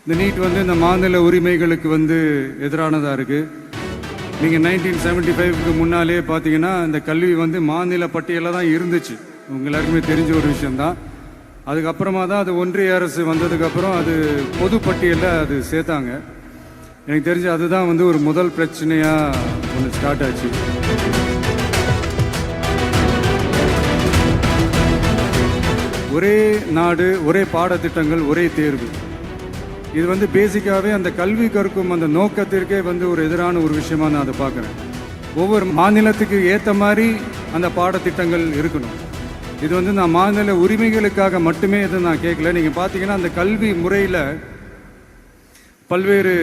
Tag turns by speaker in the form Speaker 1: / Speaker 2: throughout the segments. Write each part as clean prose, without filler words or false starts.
Speaker 1: இந்த நீட் வந்து இந்த மாநில உரிமைகளுக்கு வந்து எதிரானதாக இருக்குது. நீங்கள் 1975க்கு முன்னாலே பார்த்தீங்கன்னா இந்த கல்வி வந்து மாநில பட்டியலில் தான் இருந்துச்சு. உங்க எல்லாருக்குமே தெரிஞ்ச ஒரு விஷயந்தான். அதுக்கப்புறமா தான் அது ஒன்றிய அரசு வந்ததுக்கப்புறம் அது பொது பட்டியலில் அது சேர்த்தாங்க. எனக்கு தெரிஞ்சு அதுதான் வந்து ஒரு முதல் பிரச்சனையாக ஒன்று ஸ்டார்ட் ஆச்சு. ஒரே நாடு, ஒரே பாடத்திட்டங்கள், ஒரே தேர்வு. இது வந்து பேசிக்காகவே அந்த கல்வி கற்கும் அந்த நோக்கத்திற்கே வந்து ஒரு எதிரான ஒரு விஷயமா நான் அதை பார்க்குறேன். ஒவ்வொரு மாநிலத்துக்கு ஏற்ற மாதிரி அந்த பாடத்திட்டங்கள் இருக்கணும். இது வந்து நான் மாநில உரிமைகளுக்காக மட்டுமே இதை நான் கேட்கல. நீங்கள் பார்த்தீங்கன்னா அந்த கல்வி முறையில் பல்வேறு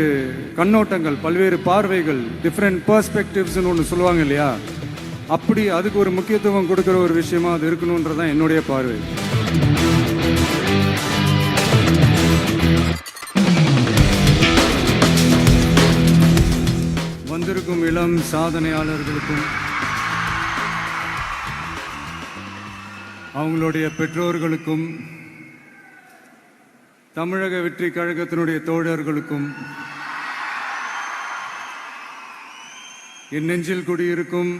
Speaker 1: கண்ணோட்டங்கள், பல்வேறு பார்வைகள், டிஃப்ரெண்ட் பர்ஸ்பெக்டிவ்ஸ்னு ஒன்று சொல்லுவாங்க இல்லையா, அப்படி அதுக்கு ஒரு முக்கியத்துவம் கொடுக்குற ஒரு விஷயமா அது இருக்கணுன்றதான் என்னுடைய பார்வை. வந்திருக்கும் இளம் சாதனையாளர்களுக்கும் அவங்களுடைய பெற்றோர்களுக்கும் தமிழக வெற்றி கழகத்தினுடைய தோழர்களுக்கும் என் நெஞ்சில் குடியிருக்கும்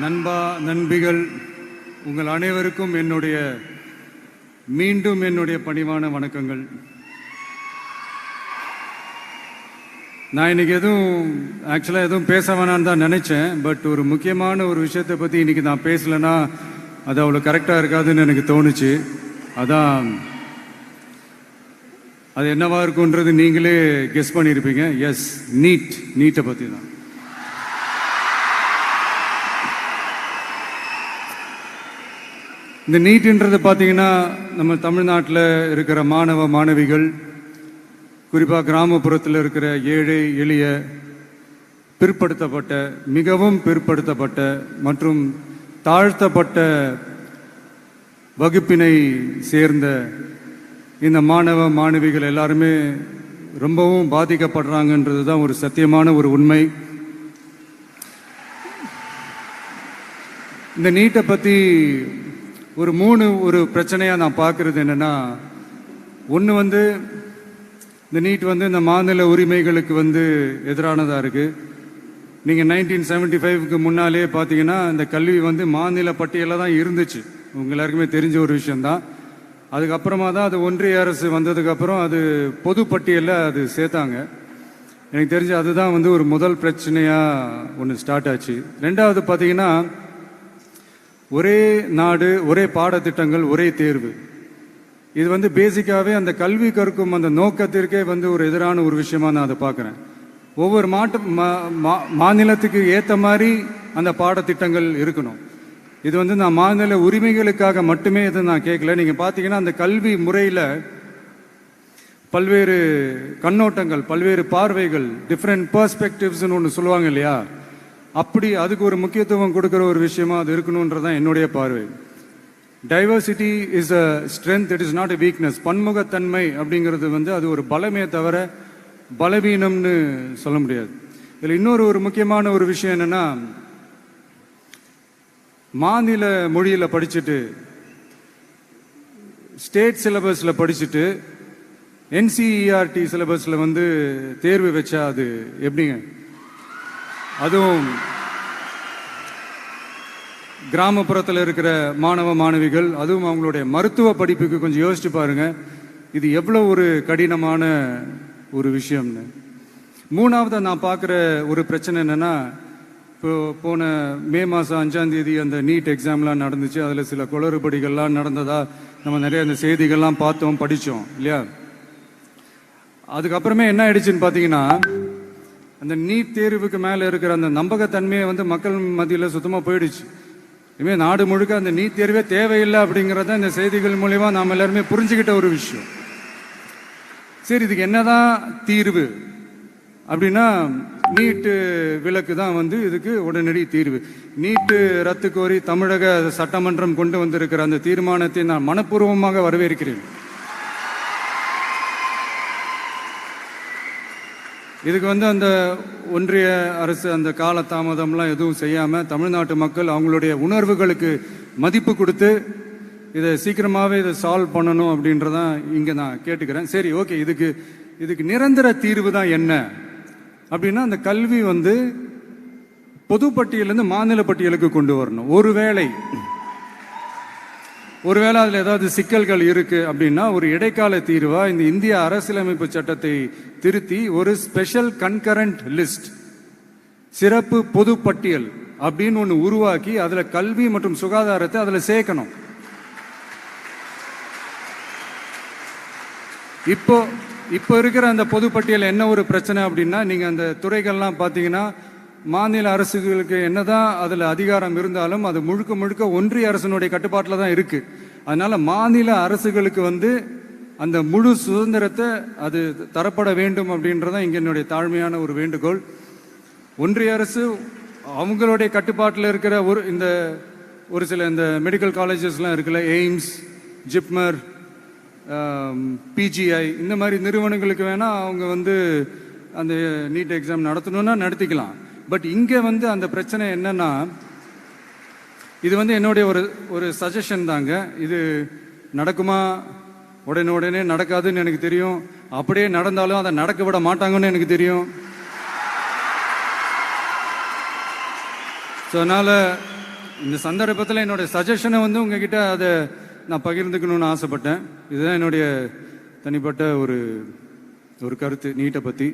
Speaker 1: நண்பா நண்பிகள் உங்கள் அனைவருக்கும் மீண்டும் என்னுடைய பணிவான வணக்கங்கள். நான் இன்னைக்கு எதுவும் பேச வேணான்னு தான் நினைச்சேன். பட் ஒரு முக்கியமான ஒரு விஷயத்தை பற்றி இன்னைக்கு நான் பேசலைன்னா அது அவ்வளோ கரெக்டாக இருக்காதுன்னு எனக்கு தோணுச்சு. அதான் அது என்னவா இருக்குன்றது நீங்களே கெஸ் பண்ணியிருப்பீங்க. எஸ், நீட்டை பற்றி தான். இந்த நீட்ன்றது பார்த்தீங்கன்னா நம்ம தமிழ்நாட்டில் இருக்கிற மாணவ மாணவிகள், குறிப்பாக கிராமப்புறத்தில் இருக்கிற ஏழை எளிய பிற்படுத்தப்பட்ட, மிகவும் பிற்படுத்தப்பட்ட மற்றும் தாழ்த்தப்பட்ட வகுப்பினை சேர்ந்த இந்த மாணவ மாணவிகள் எல்லாருமே ரொம்பவும் பாதிக்கப்படுறாங்கன்றது தான் ஒரு சத்தியமான ஒரு உண்மை. இந்த நீட்டை பற்றி ஒரு பிரச்சனையாக நான் பார்க்குறது என்னென்னா, ஒன்று வந்து இந்த நீட் வந்து இந்த மாநில உரிமைகளுக்கு வந்து எதிரானதாக இருக்குது. நீங்கள் 1975க்கு முன்னாலே பார்த்தீங்கன்னா இந்த கல்வி வந்து மாநில பட்டியலில் தான் இருந்துச்சு. உங்க எல்லாருக்குமே தெரிஞ்ச ஒரு விஷயந்தான். அதுக்கப்புறமா தான் அது ஒன்றிய அரசு வந்ததுக்கப்புறம் அது பொது பட்டியலில் அது சேர்த்தாங்க. எனக்கு தெரிஞ்சு அதுதான் வந்து ஒரு முதல் பிரச்சனையாக ஒன்று ஸ்டார்ட் ஆச்சு. ரெண்டாவது பார்த்தீங்கன்னா ஒரே நாடு, ஒரே பாடத்திட்டங்கள், ஒரே தேர்வு. இது வந்து பேசிக்காகவே அந்த கல்வி கற்கும் அந்த நோக்கத்திற்கே வந்து ஒரு எதிரான ஒரு விஷயமா நான் அதை பார்க்குறேன். ஒவ்வொரு மாநிலத்துக்கு ஏற்ற மாதிரி அந்த பாடத்திட்டங்கள் இருக்கணும். இது வந்து நான் மாநில உரிமைகளுக்காக மட்டுமே இதை நான் கேட்கல. நீங்கள் பார்த்தீங்கன்னா அந்த கல்வி முறையில் பல்வேறு கண்ணோட்டங்கள், பல்வேறு பார்வைகள், டிஃப்ரெண்ட் பர்ஸ்பெக்டிவ்ஸ்னு ஒன்று சொல்லுவாங்க இல்லையா, அப்படி அதுக்கு ஒரு முக்கியத்துவம் கொடுக்குற ஒரு விஷயமா அது இருக்கணுன்றதான் என்னுடைய பார்வை. Diversity is a strength, it is not a weakness. பன்முகத்தன்மை அப்படிங்கிறது வந்து அது ஒரு பலமே தவிர பலவீனம்னு சொல்ல முடியாது. இதில் இன்னொரு முக்கியமான ஒரு விஷயம் என்னன்னா, மாநில மொழியில் படிச்சுட்டு, ஸ்டேட் சிலபஸில் படிச்சுட்டு, NCERT சிலபஸில் வந்து தேர்வு வச்சா அது எப்படிங்க? அதுவும் கிராமப்புறத்தில் இருக்கிற மாணவ மாணவிகள், அதுவும் அவங்களுடைய மருத்துவ படிப்புக்கு கொஞ்சம் யோசிச்சு பாருங்க, இது எவ்வளோ ஒரு கடினமான ஒரு விஷயம்னு. மூணாவது நான் பார்க்குற ஒரு பிரச்சனை என்னன்னா, இப்போ போன மே மாதம் 5ஆம் தேதி அந்த நீட் எக்ஸாம்லாம் நடந்துச்சு. அதில் சில குளறுபடிகள்லாம் நடந்ததா நம்ம நிறைய அந்த செய்திகள்லாம் பார்த்தோம், படித்தோம் இல்லையா. அதுக்கப்புறமே என்ன ஆயிடுச்சுன்னு பார்த்தீங்கன்னா, அந்த நீட் தேர்வுக்கு மேலே இருக்கிற அந்த நம்பகத்தன்மையை வந்து மக்கள் மத்தியில் சுத்தமாக போயிடுச்சு. இனிமேல் நாடு முழுக்க அந்த நீட் தேர்வே தேவையில்லை அப்படிங்கிறத இந்த செய்திகள் மூலிமா நாம் எல்லாருமே புரிஞ்சுக்கிட்ட ஒரு விஷயம். சரி, இதுக்கு என்னதான் தீர்வு அப்படின்னா, நீட்டு விலக்கு தான் வந்து இதுக்கு உடனடி தீர்வு. நீட்டு ரத்து கோரி தமிழக சட்டமன்றம் கொண்டு வந்திருக்கிற அந்த தீர்மானத்தை நான் மனப்பூர்வமாக வரவேற்கிறேன். இதுக்கு வந்து அந்த ஒன்றிய அரசு அந்த கால தாமதம்லாம் எதுவும் செய்யாமல் தமிழ்நாட்டு மக்கள் அவங்களுடைய உணர்வுகளுக்கு மதிப்பு கொடுத்து இதை சீக்கிரமாகவே இதை சால்வ் பண்ணணும் அப்படின்றதான் இங்கே நான் கேட்டுக்கிறேன். சரி, ஓகே, இதுக்கு நிரந்தர தீர்வு தான் என்ன அப்படின்னா, அந்த கல்வி வந்து பொது பட்டியலேருந்து மாநில பட்டியலுக்கு கொண்டு வரணும். ஒருவேளை அதில் ஏதாவது சிக்கல்கள் இருக்கு அப்படின்னா ஒரு இடைக்கால தீர்வா இந்த இந்திய அரசியலமைப்பு சட்டத்தை திருத்தி ஒரு ஸ்பெஷல் கன்கரண்ட் லிஸ்ட், சிறப்பு பொது பட்டியல் அப்படின்னு ஒன்று உருவாக்கி அதுல கல்வி மற்றும் சுகாதாரத்தை அதுல சேர்க்கணும். இப்போ இருக்கிற அந்த பொது பட்டியல் என்ன ஒரு பிரச்சனை அப்படின்னா, நீங்க அந்த துறைகள்லாம் பார்த்தீங்கன்னா மாநில அரசுகளுக்கு என்னதான் அதுல அதிகாரம் இருந்தாலும் அது முழுக்க முழுக்க ஒன்றிய அரசினுடைய கட்டுப்பாட்டில் தான் இருக்கு. அதனால மாநில அரசுகளுக்கு வந்து அந்த முழு சுதந்திரத்தை அது தரப்பட வேண்டும் அப்படின்றதான் இங்க என்னுடைய தாழ்மையான ஒரு வேண்டுகோள். ஒன்றிய அரசு அவங்களுடைய கட்டுப்பாட்டில் இருக்கிற ஒரு சில இந்த மெடிக்கல் காலேஜஸ்லாம் இருக்குல்ல, எய்ம்ஸ், ஜிப்மர், பிஜிஐ, இந்த மாதிரி நிறுவனங்களுக்கு வேணா அவங்க வந்து அந்த நீட் எக்ஸாம் நடத்தணும்னா நடத்திக்கலாம். பட் இங்கே வந்து அந்த பிரச்சனை என்னன்னா, இது வந்து என்னுடைய ஒரு சஜஷன் தாங்க. இது நடக்குமா? உடனே நடக்காதுன்னு எனக்கு தெரியும். அப்படியே நடந்தாலும் அதை நடக்க விட மாட்டாங்கன்னு எனக்கு தெரியும். ஸோ அதனால இந்த சந்தர்ப்பத்தில் என்னுடைய சஜஷனை வந்து உங்ககிட்ட அதை நான் பகிர்ந்துக்கணும்னு ஆசைப்பட்டேன். இதுதான் என்னுடைய தனிப்பட்ட ஒரு கருத்து நீட்டை பற்றி.